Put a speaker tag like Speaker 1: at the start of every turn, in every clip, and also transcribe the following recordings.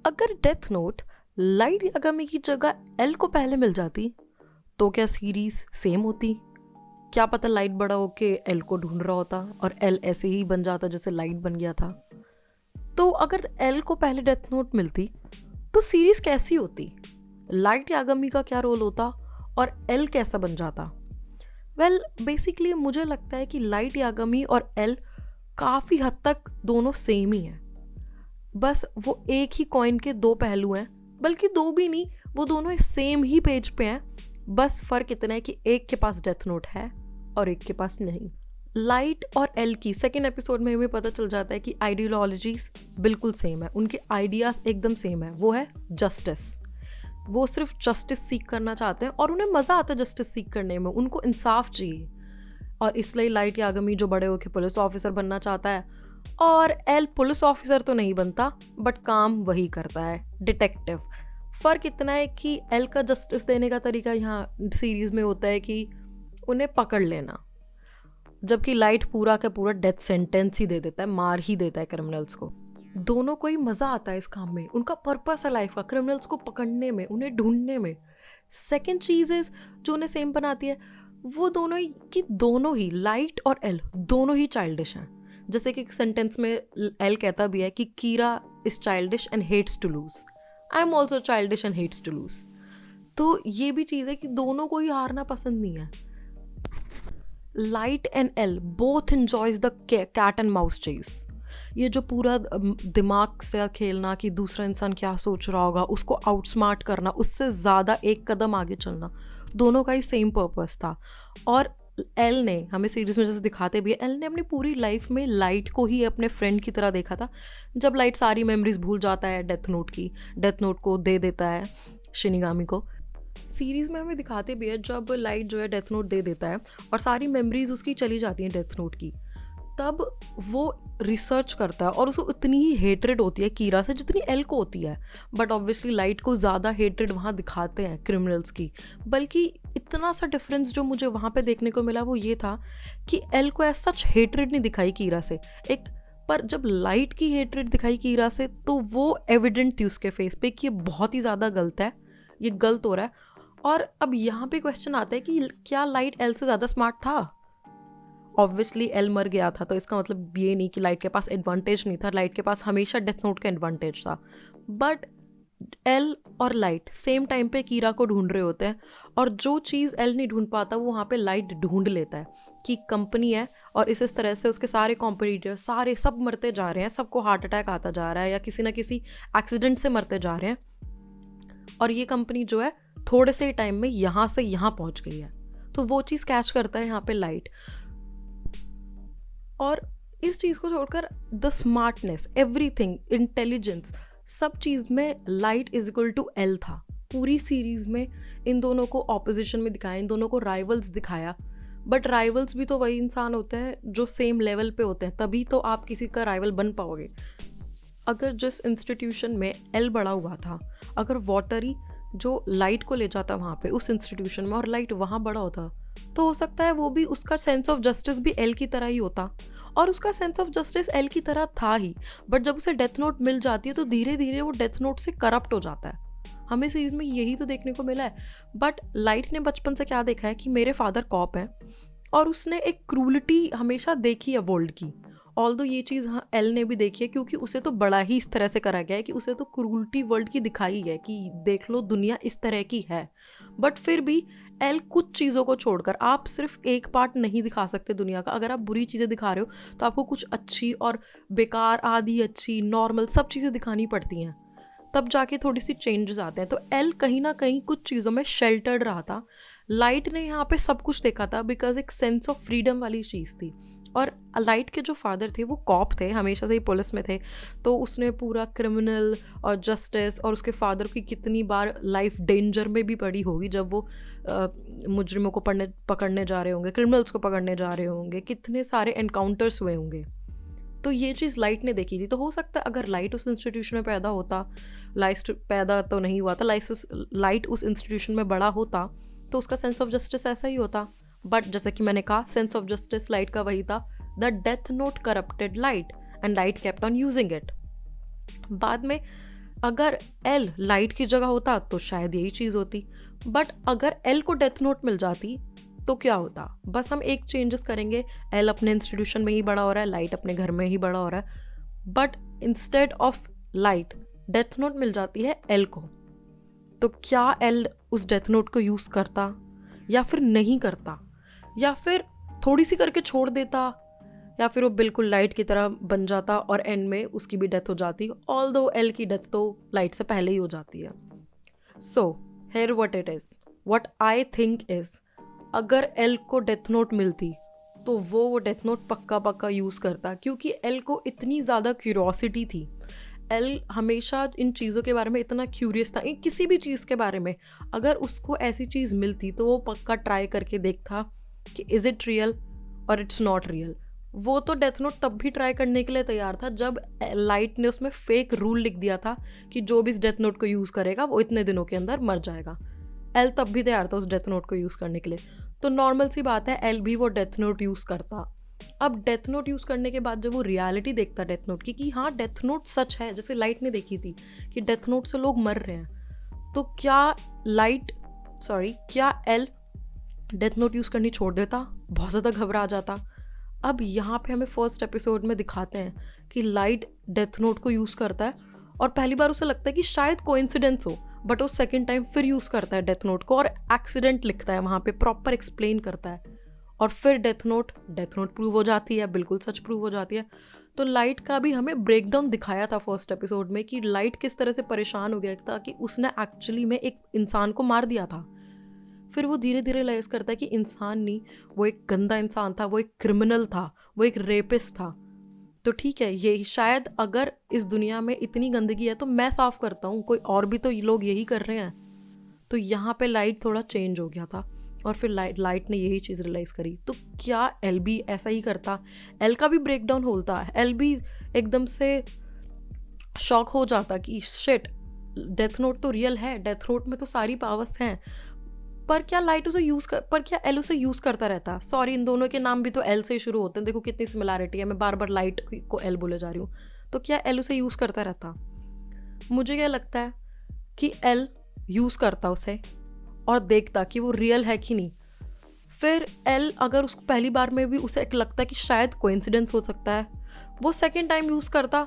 Speaker 1: अगर death note light Yagami की जगह एल को पहले मिल जाती तो क्या सीरीज सेम होती? क्या पता लाइट बड़ा होके एल को ढूंढ रहा होता और एल ऐसे ही बन जाता जैसे लाइट बन गया था। तो अगर एल को पहले डेथ नोट मिलती तो सीरीज कैसी होती? लाइट यागामी का क्या रोल होता और एल कैसा बन जाता? वेल बेसिकली मुझे लगता है कि लाइट यागामी और एल काफ़ी हद तक दोनों सेम ही हैं। बस वो एक ही कॉइन के दो पहलू हैं, बल्कि दो भी नहीं, वो दोनों सेम ही पेज पे हैं। बस फ़र्क इतना है कि एक के पास डेथ नोट है और एक के पास नहीं। लाइट और एल की सेकेंड एपिसोड में हमें पता चल जाता है कि आइडियोलॉजीज बिल्कुल सेम है, उनके आइडियाज़ एकदम सेम है। वो है जस्टिस। वो सिर्फ जस्टिस सीख करना चाहते हैं और उन्हें मज़ा आता है जस्टिस सीख करने में, उनको इंसाफ चाहिए। और इसलिए लाइट यागामी जो बड़े होकर पुलिस ऑफिसर बनना चाहता है और एल पुलिस ऑफिसर तो नहीं बनता बट काम वही करता है, डिटेक्टिव। फ़र्क इतना है कि एल का जस्टिस देने का तरीका यहाँ सीरीज़ में होता है कि उन्हें पकड़ लेना, जबकि लाइट पूरा का पूरा डेथ सेंटेंस ही दे देता है, मार ही देता है क्रिमिनल्स को। दोनों को ही मज़ा आता है इस काम में, उनका पर्पस है लाइफ का क्रिमिनल्स को पकड़ने में, उन्हें ढूंढने में। सेकेंड चीज़ इज जो उन्हें सेम बनाती है, वो दोनों ही कि दोनों ही लाइट और एल दोनों ही चाइल्डिश हैं। जैसे कि एक सेंटेंस में एल कहता भी है कि Kira is childish and hates to lose, I am also childish and hates to lose. तो ये भी चीज़ है कि दोनों को ही हारना पसंद नहीं है। Light and L both enjoys the cat and mouse chase. ये जो पूरा दिमाग से खेलना कि दूसरा इंसान क्या सोच रहा होगा, उसको आउटस्मार्ट करना, उससे ज़्यादा एक कदम आगे चलना, दोनों का ही सेम पर्पस था। और एल ने हमें सीरीज में जैसे दिखाते भी है, एल ने अपनी पूरी लाइफ में लाइट को ही अपने फ्रेंड की तरह देखा था। जब लाइट सारी मेमोरीज भूल जाता है डेथ नोट की, डेथ नोट को दे देता है शिनिगामी को। सीरीज़ में हमें दिखाते भी है जब लाइट जो है डेथ नोट दे देता है और सारी मेमोरीज उसकी चली जाती हैं डेथ नोट की, तब वो रिसर्च करता है और उसको इतनी ही हेट्रेड होती है कीरा से जितनी एल को होती है। बट ऑब्वियसली लाइट को ज़्यादा हेट्रेड वहाँ दिखाते हैं क्रिमिनल्स की। बल्कि इतना सा डिफरेंस जो मुझे वहाँ पे देखने को मिला वो ये था कि एल को ऐसा सच हेट्रेड नहीं दिखाई कीरा से एक, पर जब लाइट की हेट्रेड दिखाई कीरा से तो वो एविडेंट थी उसके फेस पे कि ये बहुत ही ज़्यादा गलत है, ये गलत हो रहा है। और अब यहाँ पे क्वेश्चन आता है कि क्या लाइट एल से ज़्यादा स्मार्ट था? ऑब्वियसली एल मर गया था तो इसका मतलब ये नहीं कि लाइट के पास एडवांटेज नहीं था, लाइट के पास हमेशा डेथ नोट का एडवांटेज था। बट एल और लाइट सेम टाइम पे कीरा को ढूंढ रहे होते हैं और जो चीज़ एल नहीं ढूंढ पाता वो वहाँ पे लाइट ढूंढ लेता है कि कंपनी है और इस तरह से उसके सारे कॉम्पिटिटर सारे सब मरते जा रहे हैं, सबको हार्ट अटैक आता जा रहा है या किसी ना किसी एक्सीडेंट से मरते जा रहे हैं, और ये कंपनी जो है थोड़े से टाइम में यहाँ से यहाँ पहुँच गई है। तो वो चीज़ कैच करता है यहाँ पे लाइट। और इस चीज़ को छोड़कर द स्मार्टनेस, एवरीथिंग, इंटेलिजेंस, सब चीज़ में Light is equal to L था। पूरी सीरीज़ में इन दोनों को ऑपोजिशन में दिखाया, इन दोनों को राइवल्स दिखाया। बट राइवल्स भी तो वही इंसान होते हैं जो सेम लेवल पे होते हैं, तभी तो आप किसी का राइवल बन पाओगे। अगर जिस इंस्टीट्यूशन में एल बड़ा हुआ था, अगर वॉटरी जो लाइट को ले जाता वहाँ पे उस इंस्टीट्यूशन में और लाइट वहाँ बड़ा होता, तो हो सकता है वो भी उसका सेंस ऑफ जस्टिस भी एल की तरह ही होता और उसका सेंस ऑफ जस्टिस एल की तरह था ही। बट जब उसे डेथ नोट मिल जाती है तो धीरे धीरे वो डेथ नोट से करप्ट हो जाता है। हमें सीरीज में यही तो देखने को मिला है। बट लाइट ने बचपन से क्या देखा है कि मेरे फादर कॉप हैं और उसने एक क्रूलिटी हमेशा देखी है वर्ल्ड की। ऑल्दो ये चीज़ हाँ एल ने भी देखी है क्योंकि उसे तो बड़ा ही इस तरह से करा गया है कि उसे तो क्रूलिटी वर्ल्ड की दिखाई है कि देख लो दुनिया इस तरह की है। बट फिर भी एल कुछ चीज़ों को छोड़कर, आप सिर्फ एक पार्ट नहीं दिखा सकते दुनिया का। अगर आप बुरी चीज़ें दिखा रहे हो तो आपको कुछ अच्छी और बेकार, आधी अच्छी, नॉर्मल सब चीज़ें दिखानी पड़ती हैं, तब जाके थोड़ी सी चेंजेस आते हैं। तो एल कहीं ना कहीं कुछ चीज़ों में शेल्टर्ड रहा था। लाइट ने यहाँ पे सब कुछ देखा था बिकॉज एक सेंस ऑफ फ्रीडम वाली चीज़ थी। और लाइट के जो फादर थे वो कॉप थे, हमेशा से ही पुलिस में थे, तो उसने पूरा क्रिमिनल और जस्टिस और उसके फादर की कितनी बार लाइफ डेंजर में भी पड़ी होगी जब वो मुजरिमों को पकड़ने जा रहे होंगे, क्रिमिनल्स को पकड़ने जा रहे होंगे, कितने सारे एनकाउंटर्स हुए होंगे। तो ये चीज़ लाइट ने देखी थी। तो हो सकता है अगर लाइट उस इंस्टीट्यूशन में पैदा होता, लाइट पैदा तो नहीं हुआ था, लाइट उस इंस्टीट्यूशन में बड़ा होता तो उसका सेंस ऑफ जस्टिस ऐसा ही होता। बट जैसे कि मैंने कहा, सेंस ऑफ जस्टिस लाइट का वही था, the death note corrupted light and light kept on using it. बाद में अगर एल लाइट की जगह होता तो शायद यही चीज़ होती, बट अगर एल को डेथ नोट मिल जाती तो क्या होता? बस हम एक चेंजेस करेंगे, एल अपने इंस्टीट्यूशन में ही बड़ा हो रहा है, लाइट अपने घर में ही बड़ा हो रहा है, but instead of Light Death Note मिल जाती है एल को। तो क्या एल उस डेथ नोट को यूज़ करता या फिर नहीं करता, या फिर थोड़ी सी करके छोड़ देता, या फिर वो बिल्कुल लाइट की तरह बन जाता और एंड में उसकी भी डेथ हो जाती, ऑल्दो एल की डेथ तो लाइट से पहले ही हो जाती है। So here what it is, what I think is, अगर एल को डेथ नोट मिलती तो वो डेथ नोट पक्का पक्का यूज़ करता, क्योंकि एल को इतनी ज़्यादा क्यूरोसिटी थी। एल हमेशा इन चीज़ों के बारे में इतना क्यूरियस था, किसी भी चीज़ के बारे में अगर उसको ऐसी चीज़ मिलती तो वो पक्का ट्राई करके देखता कि इज़ इट रियल और इट्स नॉट रियल। वो तो डेथ नोट तब भी ट्राई करने के लिए तैयार था जब लाइट ने उसमें फेक रूल लिख दिया था कि जो भी इस डेथ नोट को यूज़ करेगा वो इतने दिनों के अंदर मर जाएगा। एल तब भी तैयार था उस डेथ नोट को यूज़ करने के लिए, तो नॉर्मल सी बात है एल भी वो डेथ नोट यूज़ करता। अब डेथ नोट यूज़ करने के बाद जब वो रियलिटी देखता डेथ नोट की कि हाँ डेथ नोट सच है, जैसे लाइट ने देखी थी कि डेथ नोट से लोग मर रहे हैं, तो क्या एल डेथ नोट यूज़ करनी छोड़ देता? बहुत ज़्यादा घबरा जाता। अब यहाँ पे हमें फर्स्ट एपिसोड में दिखाते हैं कि लाइट डेथ नोट को यूज़ करता है और पहली बार उसे लगता है कि शायद कोइंसिडेंस हो, बट वो सेकेंड टाइम फिर यूज़ करता है डेथ नोट को और एक्सीडेंट लिखता है वहाँ पे, प्रॉपर एक्सप्लेन करता है, और फिर डेथ नोट प्रूव हो जाती है, बिल्कुल सच प्रूव हो जाती है। तो लाइट का भी हमें ब्रेकडाउन दिखाया था फर्स्ट एपिसोड में कि लाइट किस तरह से परेशान हो गया था कि उसने एक्चुअली में एक इंसान को मार दिया था। फिर वो धीरे धीरे रियलाइज करता है कि इंसान नहीं, वो एक गंदा इंसान था, वो एक क्रिमिनल था, वो एक रेपिस्ट था। तो ठीक है, ये शायद अगर इस दुनिया में इतनी गंदगी है तो मैं साफ करता हूँ, कोई और भी तो लोग यही कर रहे हैं। तो यहाँ पे लाइट थोड़ा चेंज हो गया था और फिर लाइट ने यही चीज़ रियलाइज़ करी। तो क्या एल भी ऐसा ही करता? एल का भी ब्रेकडाउन होता है, एल भी एकदम से शॉक हो जाता कि शिट, डेथ नोट तो रियल है, डेथ नोट में तो सारी पावर्स हैं, पर क्या एल उसे यूज़ करता रहता? सॉरी, इन दोनों के नाम भी तो एल से ही शुरू होते हैं, देखो कितनी सिमिलैरिटी है, मैं बार बार लाइट को एल बोले जा रही हूँ। तो क्या एल उसे यूज़ करता रहता? मुझे क्या लगता है कि एल यूज़ करता उसे और देखता कि वो रियल है कि नहीं। फिर एल अगर उसको पहली बार में भी उसे लगता है कि शायद कोइंसिडेंस हो सकता है, वो सेकेंड टाइम यूज़ करता,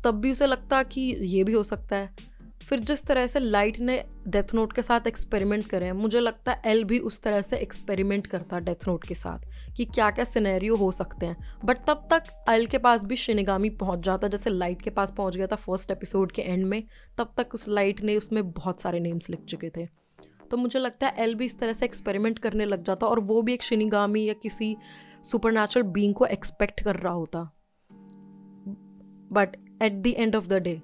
Speaker 1: तब भी उसे लगता कि ये भी हो सकता है। फिर जिस तरह से लाइट ने डेथ नोट के साथ एक्सपेरिमेंट करे हैं, मुझे लगता है एल भी उस तरह से एक्सपेरिमेंट करता डेथ नोट के साथ कि क्या क्या सिनेरियो हो सकते हैं। बट तब तक एल के पास भी शिनिगामी पहुंच जाता, जैसे लाइट के पास पहुंच गया था फर्स्ट एपिसोड के एंड में। तब तक उस लाइट ने उसमें बहुत सारे नेम्स लिख चुके थे। तो मुझे लगता है एल भी इस तरह से एक्सपेरिमेंट करने लग जाता और वो भी एक शिनिगामी या किसी सुपरनैचुरल बीइंग को एक्सपेक्ट कर रहा होता। But at the end of the day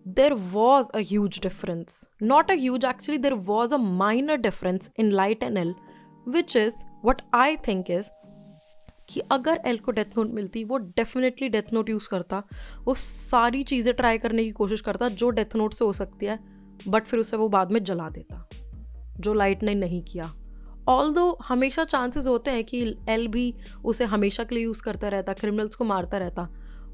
Speaker 1: there was a huge difference. Not a huge, actually, there was a minor difference in Light and L, which is what I think is कि अगर L को death note मिलती, वो definitely death note use करता, वो सारी चीज़ें try करने की कोशिश करता जो डेथ नोट से हो सकती है, बट फिर उसे वो बाद में जला देता, जो लाइट ने नहीं किया। ऑल्दो हमेशा चांसेस होते हैं कि एल भी उसे हमेशा के लिए यूज़ करता रहता, क्रिमिनल्स को मारता रहता,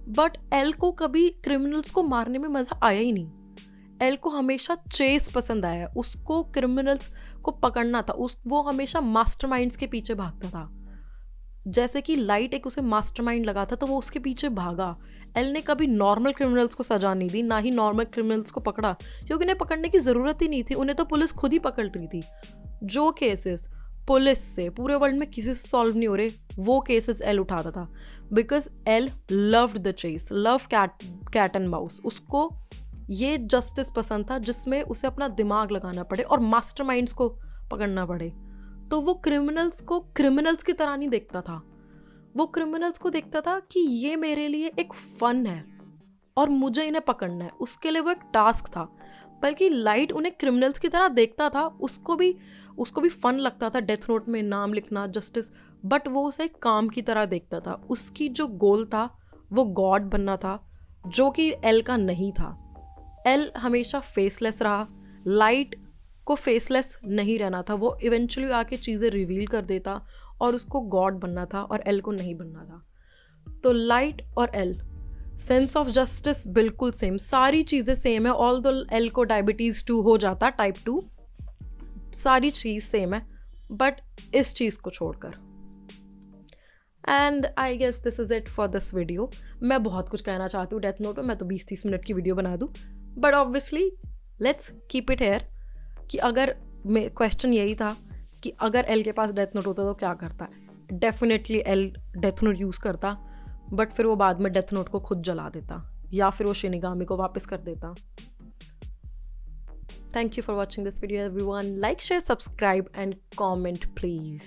Speaker 1: बट एल को कभी क्रिमिनल्स को मारने में मज़ा आया ही नहीं। एल को हमेशा चेस पसंद आया, उसको क्रिमिनल्स को पकड़ना था, वो हमेशा मास्टरमाइंड्स के पीछे भागता था। जैसे कि लाइट एक उसे मास्टरमाइंड लगा था तो वो उसके पीछे भागा। एल ने कभी नॉर्मल क्रिमिनल्स को सजा नहीं दी, ना ही नॉर्मल क्रिमिनल्स को पकड़ा, क्योंकि उन्हें पकड़ने की ज़रूरत ही नहीं थी, उन्हें तो पुलिस खुद ही पकड़ रही थी। जो केसेस पुलिस से पूरे वर्ल्ड में किसी से सॉल्व नहीं हो रहे, वो केसेस एल उठाता था, because L loved the chase, love cat and mouse. उसको ये जस्टिस पसंद था जिसमें उसे अपना दिमाग लगाना पड़े और मास्टरमाइंड्स को पकड़ना पड़े। तो वो क्रिमिनल्स को क्रिमिनल्स की तरह नहीं देखता था, वो क्रिमिनल्स को देखता था कि ये मेरे लिए एक फन है और मुझे इन्हें पकड़ना है, उसके लिए वो एक टास्क था। बल्कि लाइट उन्हें क्रिमिनल्स की तरह देखता था, उसको भी फन लगता था डेथ नोट में नाम लिखना, जस्टिस, बट वो उसे काम की तरह देखता था। उसकी जो गोल था वो गॉड बनना था, जो कि एल का नहीं था। एल हमेशा फेसलेस रहा, लाइट को फेसलेस नहीं रहना था, वो इवेंचुअली आके चीज़ें रिवील कर देता और उसको गॉड बनना था और एल को नहीं बनना था। तो लाइट और एल सेंस ऑफ जस्टिस बिल्कुल सेम, सारी चीज़ें सेम है। ऑल दो एल को डायबिटीज़ 2 हो जाता, टाइप 2, सारी चीज़ सेम है, बट इस चीज़ को छोड़कर। And I guess this is it for this video. मैं बहुत कुछ कहना चाहती हूँ डेथ नोट में, मैं तो 20-30 मिनट की वीडियो बना दूँ, but obviously let's keep it here कि अगर क्वेश्चन यही था कि अगर एल के पास डेथ नोट होता तो क्या करता। Definitely L death note use करता, बट फिर वो बाद में डेथ नोट को खुद जला देता या फिर वो शिनिगामी को वापस कर देता। Thank you for watching this video everyone. Like, share, subscribe and comment please.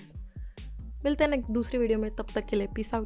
Speaker 1: मिलते हैं दूसरी वीडियो में, तब तक के लिए पीस आउट।